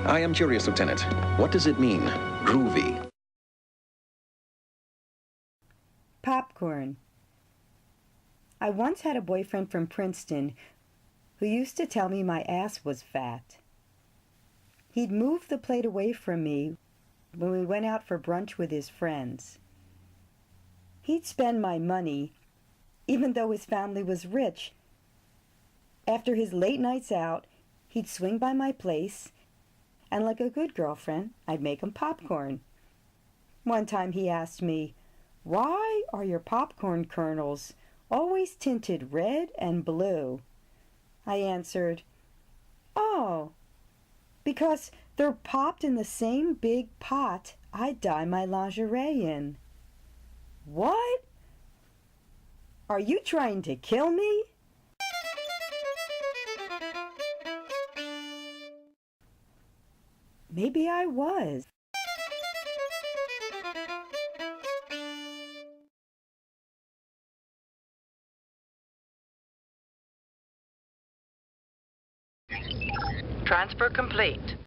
I am curious, Lieutenant. What does it mean, groovy? Popcorn. I once had a boyfriend from Princeton who used to tell me my ass was fat. He'd move the plate away from me when we went out for brunch with his friends. He'd spend my money, even though his family was rich. After his late nights out, he'd swing by my place, and like a good girlfriend, I'd make him popcorn. One time he asked me, "Why are your popcorn kernels always tinted red and blue?" I answered, "Oh, because they're popped in the same big pot I dye my lingerie in." "What? Are you trying to kill me?" Maybe I was. Transfer complete.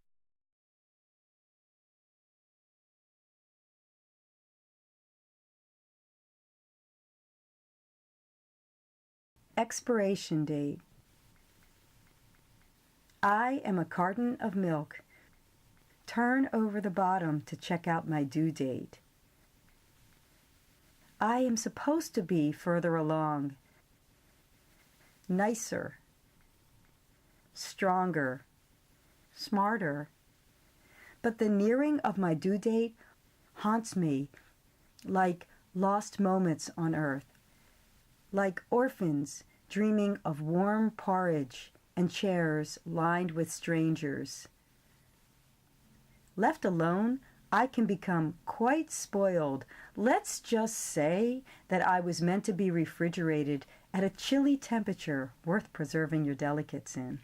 Expiration date. I am a carton of milk. Turn over the bottom to check out my due date. I am supposed to be further along. Nicer. Stronger. Smarter. But the nearing of my due date haunts me like lost moments on earth, like orphans dreaming of warm porridge and chairs lined with strangers. Left alone, I can become quite spoiled. Let's just say that I was meant to be refrigerated at a chilly temperature worth preserving your delicates in.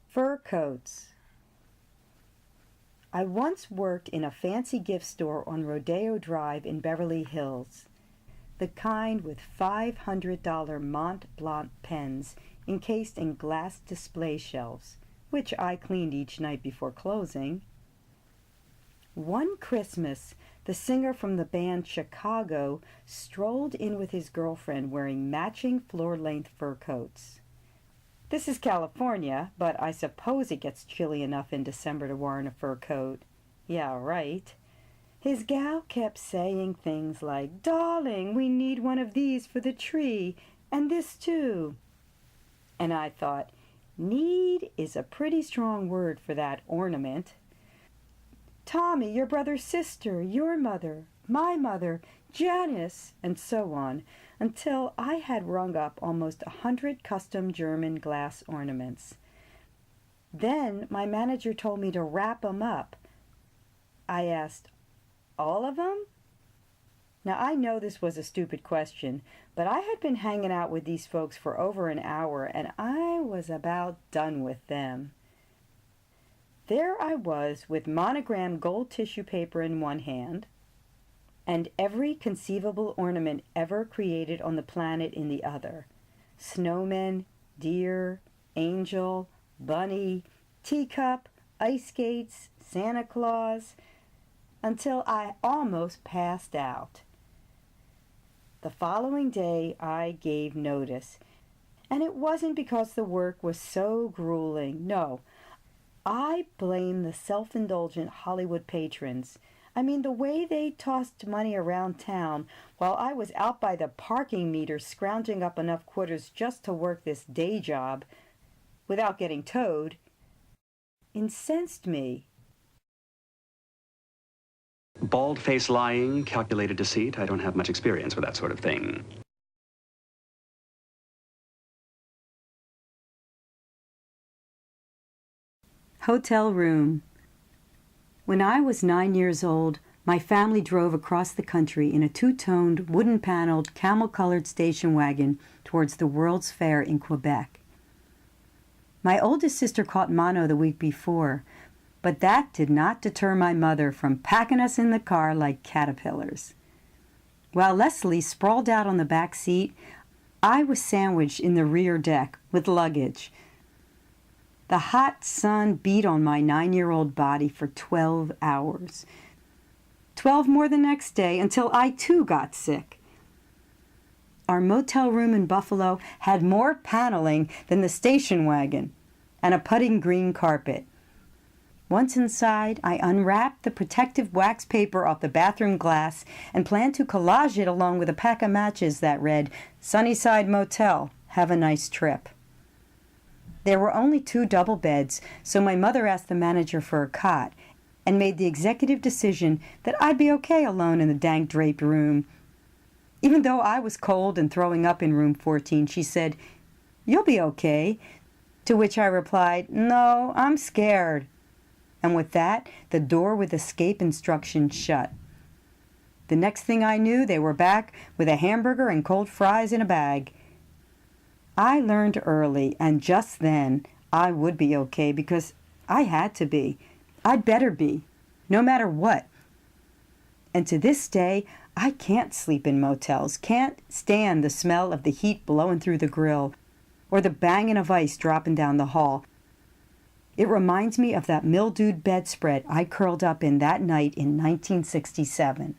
Fur coats. I once worked in a fancy gift store on Rodeo Drive in Beverly Hills, the kind with $500 Mont Blanc pens encased in glass display shelves, which I cleaned each night before closing. One Christmas, the singer from the band Chicago strolled in with his girlfriend wearing matching floor-length fur coats. This is California, but I suppose it gets chilly enough in December to warrant a fur coat. Yeah, right. His gal kept saying things like, "Darling, we need one of these for the tree, and this too." And I thought, need is a pretty strong word for that ornament. Tommy, your brother's sister, your mother, my mother, Janice, and so on, until I had rung up almost 100 custom German glass ornaments. Then my manager told me to wrap 'em up. I asked, "All of 'em?" Now I know this was a stupid question, but I had been hanging out with these folks for over an hour and I was about done with them. There I was with monogrammed gold tissue paper in one hand, and every conceivable ornament ever created on the planet in the other. Snowmen, deer, angel, bunny, teacup, ice skates, Santa Claus, until I almost passed out. The following day I gave notice, and it wasn't because the work was so grueling. No, I blame the self-indulgent Hollywood patrons. I mean, the way they tossed money around town while I was out by the parking meter scrounging up enough quarters just to work this day job without getting towed incensed me. Bald-faced lying, calculated deceit. I don't have much experience with that sort of thing. Hotel room. When I was 9 years old, my family drove across the country in a two-toned, wooden-paneled, camel-colored station wagon towards the World's Fair in Quebec. My oldest sister caught mono the week before, but that did not deter my mother from packing us in the car like caterpillars. While Leslie sprawled out on the back seat, I was sandwiched in the rear deck with luggage. The hot sun beat on my 9-year-old body for 12 hours. 12 more the next day until I too got sick. Our motel room in Buffalo had more paneling than the station wagon and a putting green carpet. Once inside, I unwrapped the protective wax paper off the bathroom glass and planned to collage it along with a pack of matches that read, "Sunnyside Motel, have a nice trip." There were only 2 double beds, so my mother asked the manager for a cot and made the executive decision that I'd be okay alone in the dank draped room. Even though I was cold and throwing up in room 14, she said, "You'll be okay," to which I replied, "No, I'm scared." And with that, the door with escape instructions shut. The next thing I knew, they were back with a hamburger and cold fries in a bag. I learned early, and just then, I would be okay because I had to be. I'd better be, no matter what. And to this day, I can't sleep in motels, can't stand the smell of the heat blowing through the grill or the banging of ice dropping down the hall. It reminds me of that mildewed bedspread I curled up in that night in 1967.